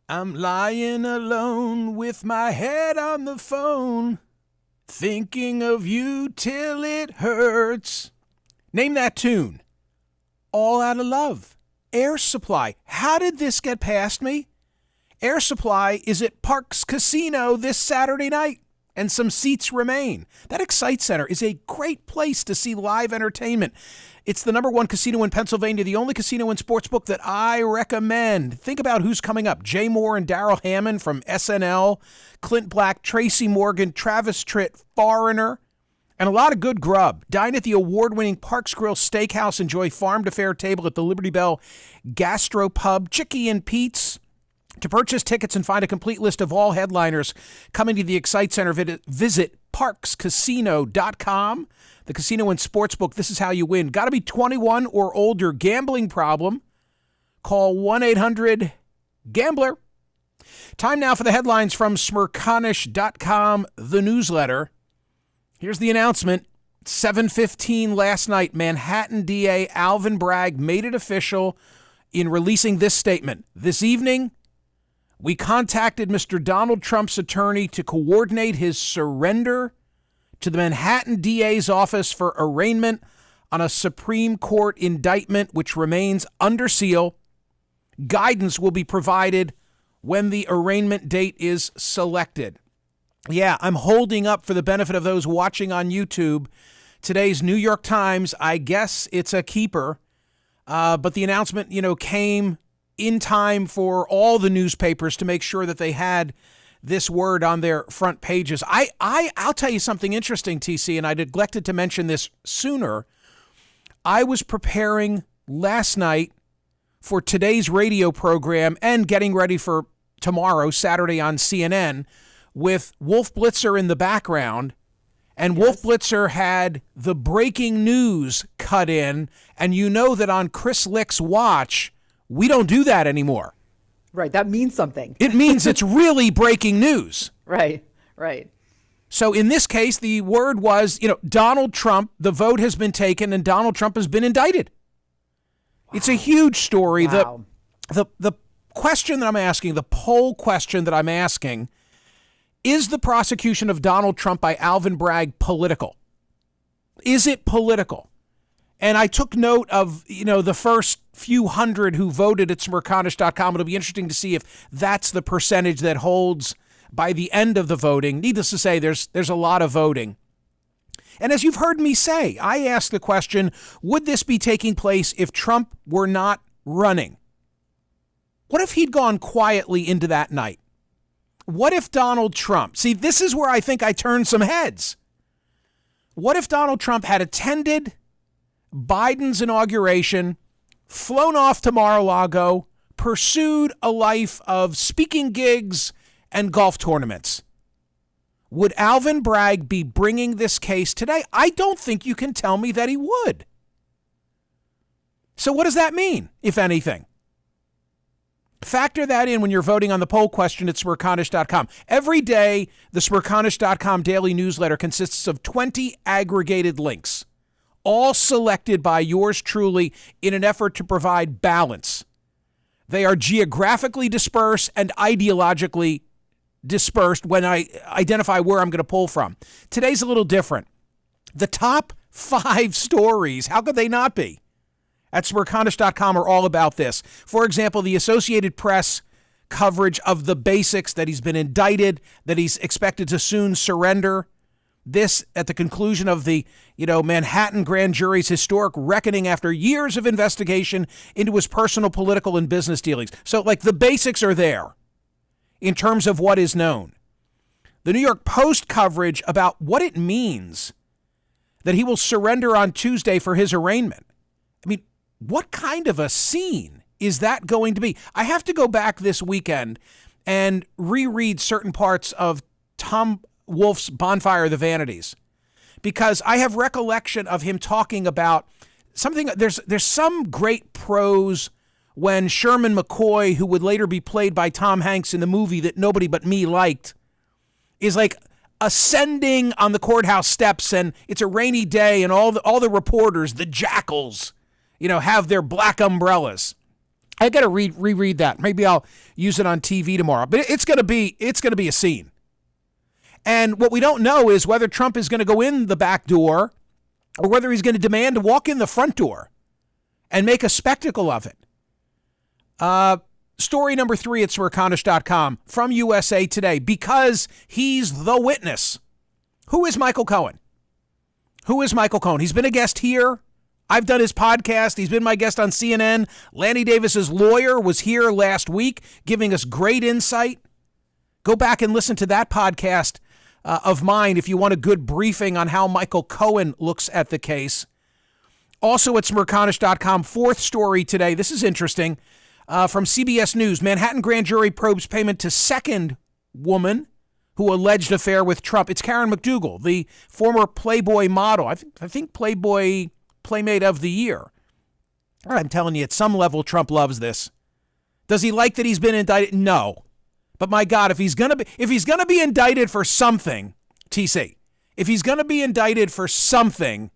I'm lying alone with my head on the phone, thinking of you till it hurts. Name that tune. All Out of Love. Air Supply. How did this get past me? Air Supply is at Parks Casino this Saturday night, and some seats remain. That Excite Center is a great place to see live entertainment. It's the #1 casino in Pennsylvania, the only casino and sportsbook that I recommend. Think about who's coming up. Jay Moore and Daryl Hammond from SNL, Clint Black, Tracy Morgan, Travis Tritt, Foreigner, and a lot of good grub. Dine at the award-winning Parks Grill Steakhouse. Enjoy farm-to-fare table at the Liberty Bell Gastro Pub. Chicky and Pete's. To purchase tickets and find a complete list of all headliners coming to the Excite Center, visit parkscasino.com. The casino and sportsbook, this is how you win. Got to be 21 or older. Gambling problem? Call 1-800-GAMBLER. Time now for the headlines from Smerconish.com, the newsletter. Here's the announcement. 7:15 last night, Manhattan DA Alvin Bragg made it official in releasing this statement. This evening, we contacted Mr. Donald Trump's attorney to coordinate his surrender to the Manhattan DA's office for arraignment on a Supreme Court indictment which remains under seal. Guidance will be provided when the arraignment date is selected. Yeah, I'm holding up for the benefit of those watching on YouTube today's New York Times. I guess it's a keeper, but the announcement, came in time for all the newspapers to make sure that they had this word on their front pages. I'll tell you something interesting, TC, and I neglected to mention this sooner. I was preparing last night for today's radio program and getting ready for tomorrow, Saturday on CNN, with Wolf Blitzer in the background. And Wolf Blitzer had the breaking news cut in, and you know that on Chris Lick's watch, we don't do that anymore. Right. That means something. It means it's really breaking news. Right. So in this case, the word was, Donald Trump, the vote has been taken and Donald Trump has been indicted. Wow. It's a huge story. Wow. The question that I'm asking, the poll question that I'm asking, is the prosecution of Donald Trump by Alvin Bragg political? Is it political? And I took note of, the first few hundred who voted at Smerconish.com. It'll be interesting to see if that's the percentage that holds by the end of the voting. Needless to say, there's a lot of voting. And as you've heard me say, I asked the question, would this be taking place if Trump were not running? What if he'd gone quietly into that night? What if Donald Trump, see, this is where I think I turned some heads. What if Donald Trump had attended Biden's inauguration, flown off to Mar-a-Lago, pursued a life of speaking gigs and golf tournaments? Would Alvin Bragg be bringing this case today? I don't think you can tell me that he would. So what does that mean, if anything? Factor that in when you're voting on the poll question at Smerconish.com. Every day, the Smerconish.com daily newsletter consists of 20 aggregated links, all selected by yours truly in an effort to provide balance. They are geographically dispersed and ideologically dispersed when I identify where I'm going to pull from. Today's a little different. The top 5 stories, how could they not be, at Smerconish.com are all about this. For example, the Associated Press coverage of the basics, that he's been indicted, that he's expected to soon surrender. This at the conclusion of the, Manhattan grand jury's historic reckoning after years of investigation into his personal, political, and business dealings. So, the basics are there in terms of what is known. The New York Post coverage about what it means that he will surrender on Tuesday for his arraignment. I mean, what kind of a scene is that going to be? I have to go back this weekend and reread certain parts of Tom Wolfe's Bonfire of the Vanities, because I have recollection of him talking about something. There's some great prose when Sherman McCoy, who would later be played by Tom Hanks in the movie that nobody but me liked, is ascending on the courthouse steps, and it's a rainy day, and all the reporters, the jackals, have their black umbrellas. I got to reread that. Maybe I'll use it on TV tomorrow. But it's going to be a scene. And what we don't know is whether Trump is going to go in the back door or whether he's going to demand to walk in the front door and make a spectacle of it. Story number 3 at Smerconish.com from USA Today, because he's the witness. Who is Michael Cohen? Who is Michael Cohen? He's been a guest here. I've done his podcast. He's been my guest on CNN. Lanny Davis's lawyer was here last week giving us great insight. Go back and listen to that podcast of mine if you want a good briefing on how Michael Cohen looks at the case. Also at Smerconish.com, 4th story today. This is interesting. From CBS News, Manhattan grand jury probes payment to second woman who alleged affair with Trump. It's Karen McDougal, the former Playboy model. I think Playboy Playmate of the Year. I'm telling you, at some level, Trump loves this. Does he like that he's been indicted? No. But my God, if he's gonna be indicted for something, TC, if he's gonna be indicted for something,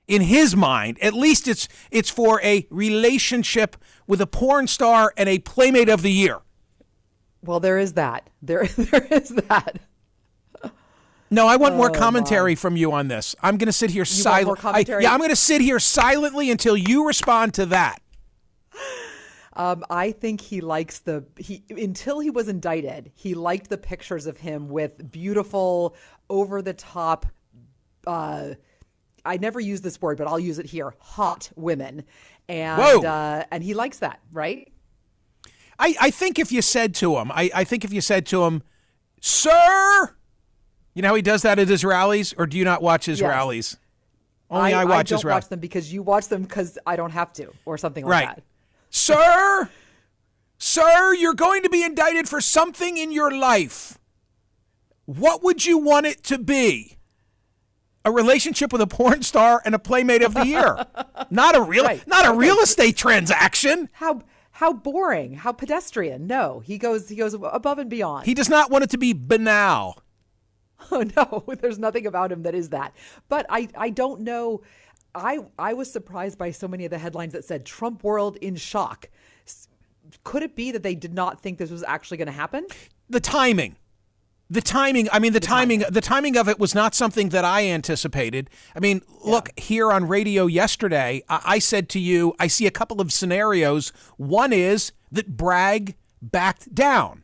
in his mind, at least it's for a relationship with a porn star and a Playmate of the Year. Well, there is that. There is that. No, I want more commentary from you on this. I'm going to sit here silently. I'm going to sit here silently until you respond to that. I think he likes until he was indicted, he liked the pictures of him with beautiful, over the top, I never use this word, but I'll use it here, hot women. And he likes that, right? I think if you said to him, sir, you know how he does that at his rallies, or do you not watch his rallies? Only I watch his rallies. I don't watch them because you watch them because I don't have to, or something like that. Sir, you're going to be indicted for something in your life. What would you want it to be? A relationship with a porn star and a Playmate of the Year. Not a real estate transaction. How boring, how pedestrian. No, he goes above and beyond. He does not want it to be banal. Oh, no, there's nothing about him that is that. But I don't know. I was surprised by so many of the headlines that said Trump world in shock. Could it be that they did not think this was actually going to happen? The timing. The timing of it was not something that I anticipated. I mean, look, here on radio yesterday, I said to you, I see a couple of scenarios. One is that Bragg backed down.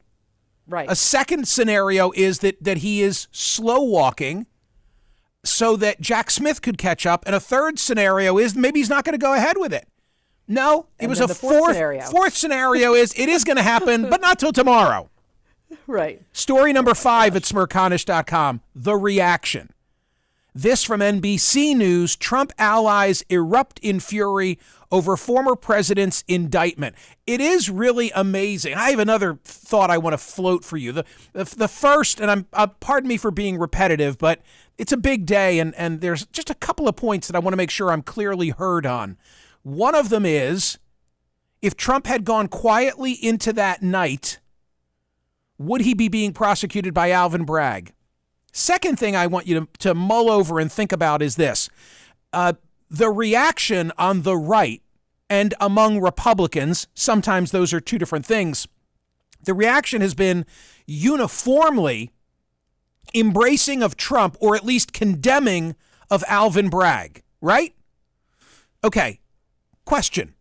Right. A second scenario is that he is slow walking so that Jack Smith could catch up. And a third scenario is maybe he's not going to go ahead with it. No, it was a fourth scenario. Fourth scenario is it is going to happen, but not till tomorrow. Right. Story number 5 at Smerconish.com, the reaction. This from NBC News, Trump allies erupt in fury over former president's indictment. It is really amazing. I have another thought I want to float for you. The first, and pardon me for being repetitive, but it's a big day, and there's just a couple of points that I want to make sure I'm clearly heard on. One of them is, if Trump had gone quietly into that night, would he be being prosecuted by Alvin Bragg? Second thing I want you to mull over and think about is this. The reaction on the right and among Republicans, sometimes those are two different things, the reaction has been uniformly embracing of Trump, or at least condemning of Alvin Bragg, right? Okay, question.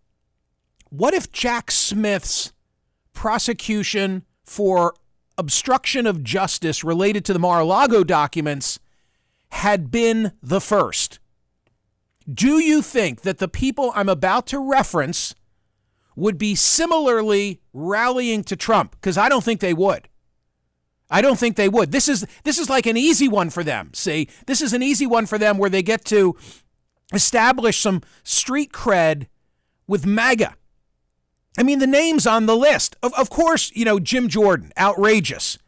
What if Jack Smith's prosecution for obstruction of justice related to the Mar-a-Lago documents had been the first? Do you think that the people I'm about to reference would be similarly rallying to Trump? Because I don't think they would. This is like an easy one for them. See, this is an easy one for them where they get to establish some street cred with MAGA. I mean, the names on the list, of course, Jim Jordan, outrageous.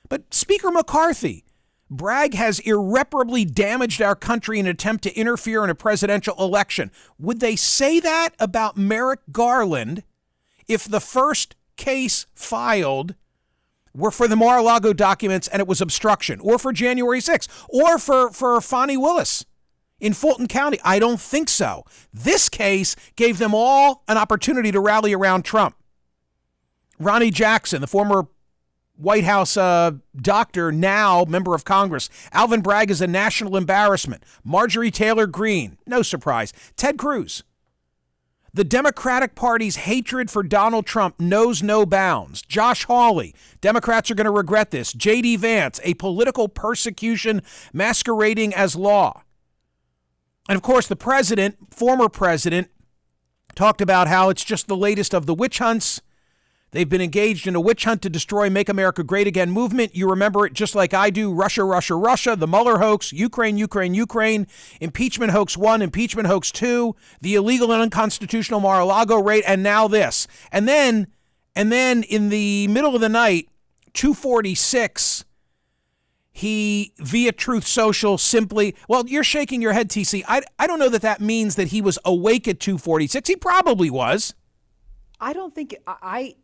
But Speaker McCarthy, Bragg has irreparably damaged our country in an attempt to interfere in a presidential election. Would they say that about Merrick Garland if the first case filed were for the Mar-a-Lago documents and it was obstruction, or for January 6th, or for Fani Willis? in Fulton County? I don't think so. This case gave them all an opportunity to rally around Trump. Ronnie Jackson, the former White House doctor, now member of Congress. Alvin Bragg is a national embarrassment. Marjorie Taylor Greene, no surprise. Ted Cruz. The Democratic Party's hatred for Donald Trump knows no bounds. Josh Hawley, Democrats are going to regret this. J.D. Vance, a political persecution masquerading as law. And of course, the president, former president, talked about how it's just the latest of the witch hunts. They've been engaged in a witch hunt to destroy Make America Great Again movement. You remember it just like I do. Russia, Russia, Russia, the Mueller hoax, Ukraine, Ukraine, Ukraine, impeachment hoax 1, impeachment hoax 2, the illegal and unconstitutional Mar-a-Lago raid, and now this. And then in the middle of the night, 2:46, he, via Truth Social, simply, well, you're shaking your head, TC. I don't know that means that he was awake at 2:46. He probably was. I don't think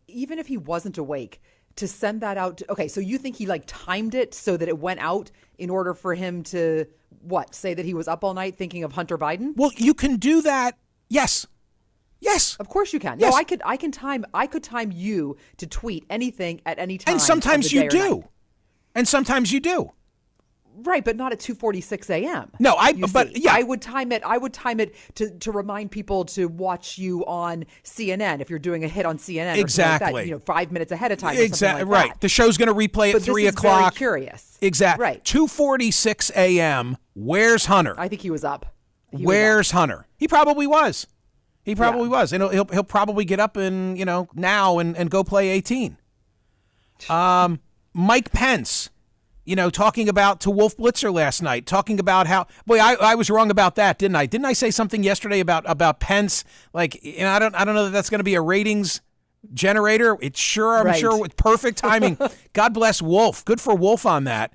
even if he wasn't awake, to send that out. Okay, so you think he timed it so that it went out in order for him to say that he was up all night thinking of Hunter Biden? Well, you can do that. Yes. Of course you can. Yes. No, I could time you to tweet anything at any time. And sometimes you do. Night. And sometimes you do. Right, but not at 2:46 a.m. No, I would time it to remind people to watch you on CNN if you're doing a hit on CNN. Exactly. Or like that, 5 minutes ahead of time. Exactly. Like right. That. The show's going to replay at 3 o'clock. Very curious. Exactly. Right. 2:46 a.m. Where's Hunter? I think he was up. Where's Hunter? He probably was. He probably was. And he'll probably get up and now and go play 18. Mike Pence. Talking about to Wolf Blitzer last night, talking about how, boy, I was wrong about that, didn't I? Didn't I say something yesterday about Pence? I don't know that that's going to be a ratings generator. I'm sure with perfect timing. God bless Wolf. Good for Wolf on that.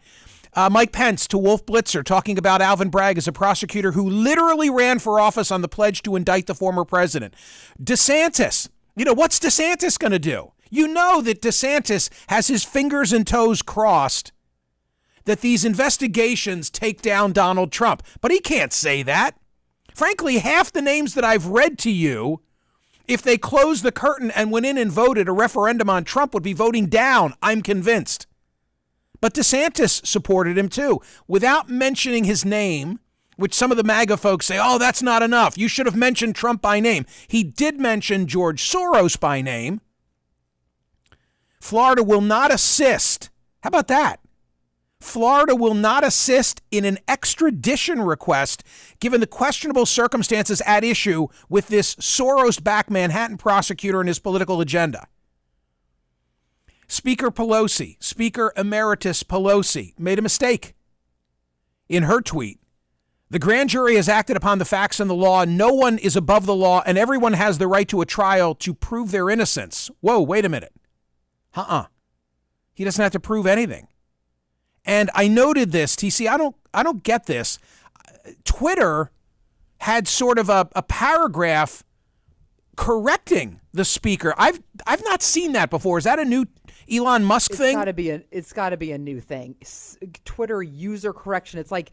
Mike Pence to Wolf Blitzer talking about Alvin Bragg as a prosecutor who literally ran for office on the pledge to indict the former president. DeSantis. What's DeSantis going to do? You know that DeSantis has his fingers and toes crossed that these investigations take down Donald Trump. But he can't say that. Frankly, half the names that I've read to you, if they closed the curtain and went in and voted a referendum on Trump, would be voting down, I'm convinced. But DeSantis supported him too, without mentioning his name, which some of the MAGA folks say, oh, that's not enough. You should have mentioned Trump by name. He did mention George Soros by name. Florida will not assist. How about that? Florida will not assist in an extradition request given the questionable circumstances at issue with this Soros-backed Manhattan prosecutor and his political agenda. Speaker Emeritus Pelosi, made a mistake in her tweet. The grand jury has acted upon the facts and the law. No one is above the law, and everyone has the right to a trial to prove their innocence. Whoa, wait a minute. He doesn't have to prove anything. And I noted this, TC, I don't get this. Twitter had sort of a paragraph correcting the speaker. I've not seen that before. Is that a new Elon Musk thing? It's got to be a new thing. Twitter user correction. It's like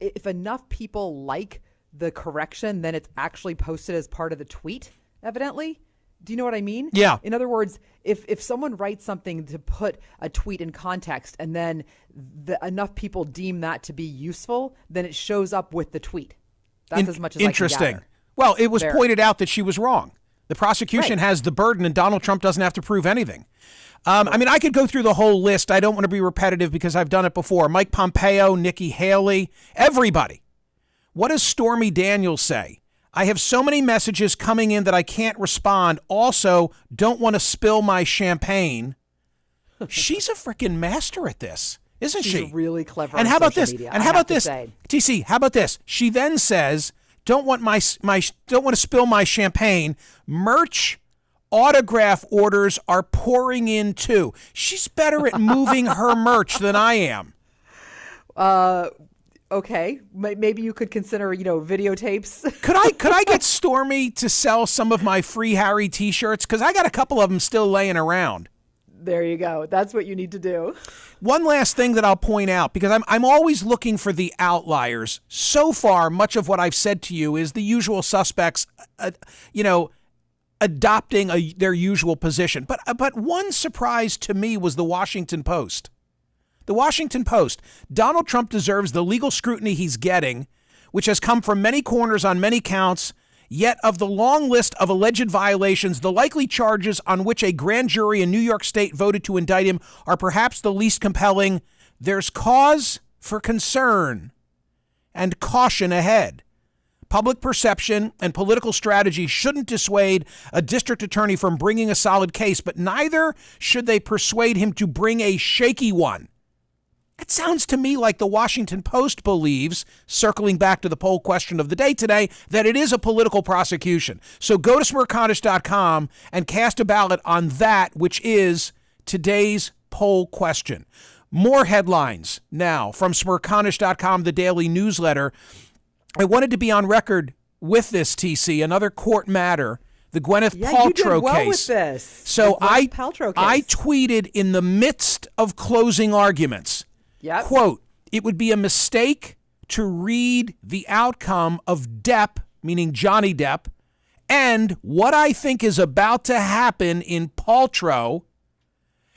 if enough people like the correction, then it's actually posted as part of the tweet, evidently. Do you know what I mean? Yeah. In other words, if someone writes something to put a tweet in context and then enough people deem that to be useful, then it shows up with the tweet. That's as much as interesting. I can gather. Well, it was pointed out that she was wrong. The prosecution has the burden, and Donald Trump doesn't have to prove anything. I could go through the whole list. I don't want to be repetitive because I've done it before. Mike Pompeo, Nikki Haley, everybody. What does Stormy Daniels say? I have so many messages coming in that I can't respond. Also, don't want to spill my champagne. She's a freaking master at this, isn't she? She's really clever. And on how about this? media, And how about this? TC, how about this? She then says, don't want to spill my champagne. Merch autograph orders are pouring in too. She's better at moving her merch than I am. Okay, maybe you could consider, videotapes. Could I get Stormy to sell some of my Free Harry T-shirts? Because I got a couple of them still laying around. There you go. That's what you need to do. One last thing that I'll point out, because I'm always looking for the outliers. So far, much of what I've said to you is the usual suspects, adopting their usual position. But one surprise to me was the Washington Post. The Washington Post. Donald Trump deserves the legal scrutiny he's getting, which has come from many corners on many counts. Yet of the long list of alleged violations, the likely charges on which a grand jury in New York State voted to indict him are perhaps the least compelling. There's cause for concern and caution ahead. Public perception and political strategy shouldn't dissuade a district attorney from bringing a solid case, but neither should they persuade him to bring a shaky one. It sounds to me like the Washington Post believes, circling back to the poll question of the day today, that it is a political prosecution. So go to Smerconish.com and cast a ballot on that, which is today's poll question. More headlines now from Smerconish.com, the daily newsletter. I wanted to be on record with this, TC, another court matter, the Gwyneth Paltrow you did well case. With this. So I I tweeted in the midst of closing arguments, Yep. quote, "It would be a mistake to read the outcome of Depp," meaning Johnny Depp, "and what I think is about to happen in Paltrow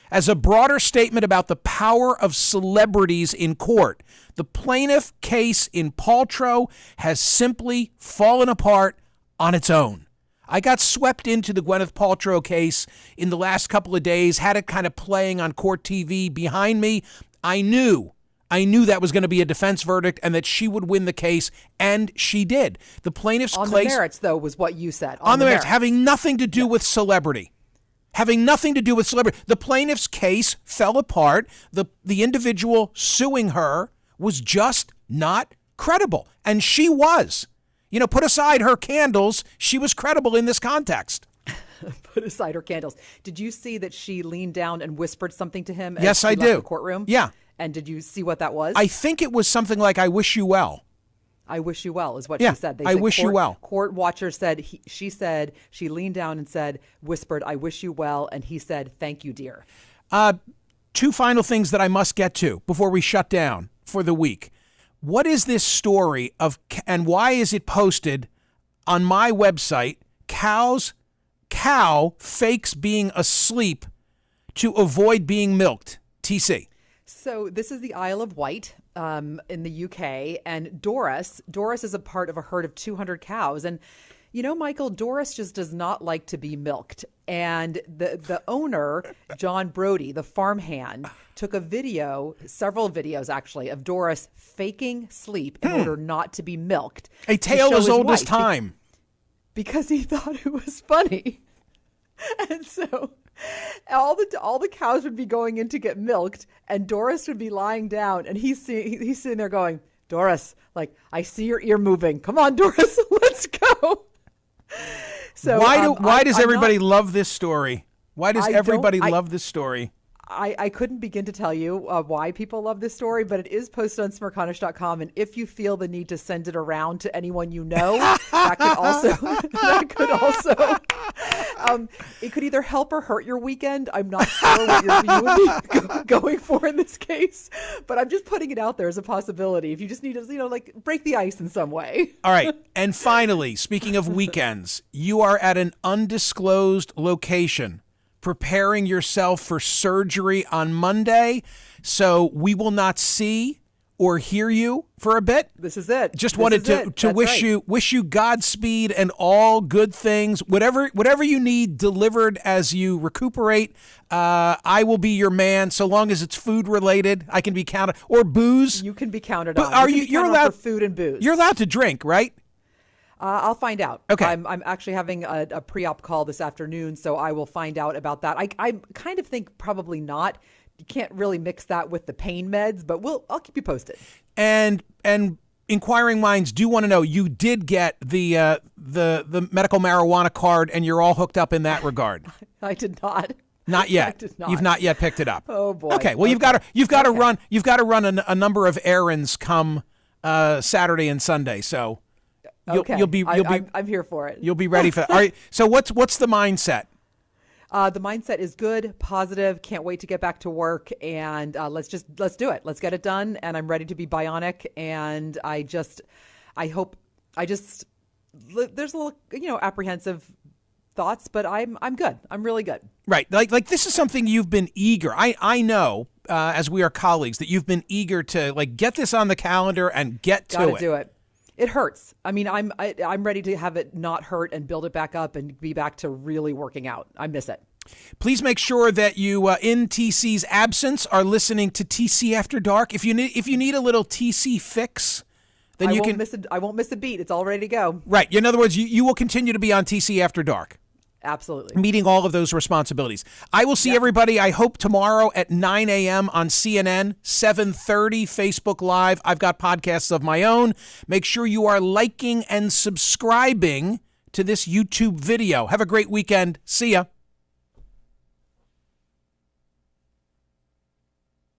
as a broader statement about the power of celebrities in court. The plaintiff case in Paltrow has simply fallen apart on its own." I got swept into the Gwyneth Paltrow case in the last couple of days, had it kind of playing on court TV behind me. I knew that was going to be a defense verdict and that she would win the case, and she did. The plaintiff's on case, the merits, though, was what you said. On the merits, having nothing to do with celebrity. Having nothing to do with celebrity. The plaintiff's case fell apart. The individual suing her was just not credible, and she was. Put aside her candles, she was credible in this context. Put aside her candles. Did you see that she leaned down and whispered something to him? Yes, I do. Left the courtroom. Yeah. And did you see what that was? I think it was something like, "I wish you well." I wish you well is what Yeah, she said. I wish you well. Court watcher said, she leaned down and whispered, "I wish you well." And he said, "Thank you, dear." Two final things that I must get to before we shut down for the week. What is this story of, and why is it posted on my website? Cow fakes being asleep to avoid being milked. TC. So this is the Isle of Wight in the UK, and Doris is a part of a herd of 200 cows. And Michael, Doris just does not like to be milked. And the owner, John Brody, the farmhand, took several videos actually, of Doris faking sleep in order not to be milked. A tale as old as time. Because he thought it was funny. And so all the cows would be going in to get milked, and Doris would be lying down, and he's sitting there going, "Doris, like, I see your ear moving. Come on, Doris, let's go." So why does everybody love this story? Why does everybody love this story? I couldn't begin to tell you why people love this story, but it is posted on Smerconish.com. And if you feel the need to send it around to anyone you know, that could also, it could either help or hurt your weekend. I'm not sure what you would be going for in this case, but I'm just putting it out there as a possibility. If you just need to, break the ice in some way. All right. And finally, speaking of weekends, you are at an undisclosed location, preparing yourself for surgery on Monday, so we will not see or hear you for a bit. This is it. Just wanted to wish you Godspeed and all good things. Whatever you need delivered as you recuperate. I will be your man, so long as it's food related. I can be counted, or booze. You can be counted but on. You're allowed for food and booze. You're allowed to drink, right? I'll find out. Okay. I'm actually having a pre-op call this afternoon, so I will find out about that. I kind of think probably not. You can't really mix that with the pain meds, but I'll keep you posted. And inquiring minds do want to know, you did get the medical marijuana card, and you're all hooked up in that regard. I did not. Not yet. I did not. You've not yet picked it up. Oh boy. Okay. Well, you've got to run a number of errands come Saturday and Sunday. So I'm here for it. You'll be ready for that. All right. So what's the mindset? The mindset is good, positive. Can't wait to get back to work, and let's do it. Let's get it done. And I'm ready to be bionic. And there's a little, apprehensive thoughts, but I'm good. I'm really good. Right. Like this is something you've been eager. I know, as we are colleagues, that you've been eager to get this on the calendar and get to it. Gotta do it. It hurts. I mean, I'm ready to have it not hurt and build it back up and be back to really working out. I miss it. Please make sure that you, in TC's absence, are listening to TC After Dark. If you need a little TC fix, then I won't miss a beat. It's all ready to go. Right. In other words, you will continue to be on TC After Dark. Absolutely. Meeting all of those responsibilities. I will see everybody, I hope, tomorrow at 9 a.m. on CNN, 7:30 Facebook Live. I've got podcasts of my own. Make sure you are liking and subscribing to this YouTube video. Have a great weekend. See ya.